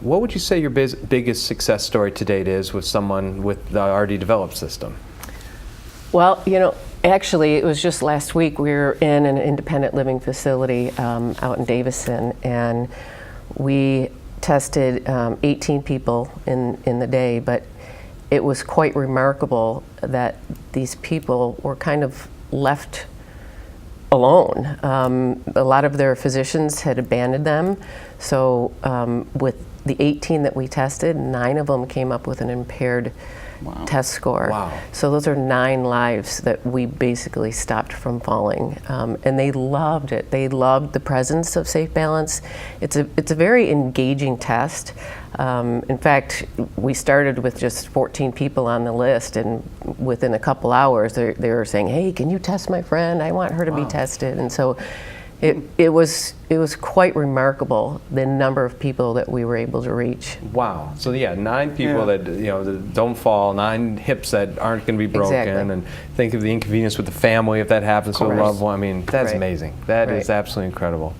What would you say your biggest success story to date is with someone with the already developed system? Well, actually, it was just last week we were in an independent living facility out in Davison, and we tested 18 people in the day, but it was quite remarkable that these people were kind of left alone. A lot of their physicians had abandoned them, so with the 18 that we tested, 9 of them came up with an impaired test score. Wow. So those are 9 lives that we basically stopped from falling, and they loved it. They loved the presence of Safe Balance. It's a very engaging test. In fact, we started with just 14 people on the list, and within a couple hours, they were saying, "Hey, can you test my friend? I want her to be tested." And so it was quite remarkable the number of people that we were able to reach. Wow. So yeah, 9 people that that don't fall, 9 hips that aren't going to be broken, Exactly. and think of the inconvenience with the family if that happens to a loved one. I mean, that's Right. amazing. That Right. is absolutely incredible.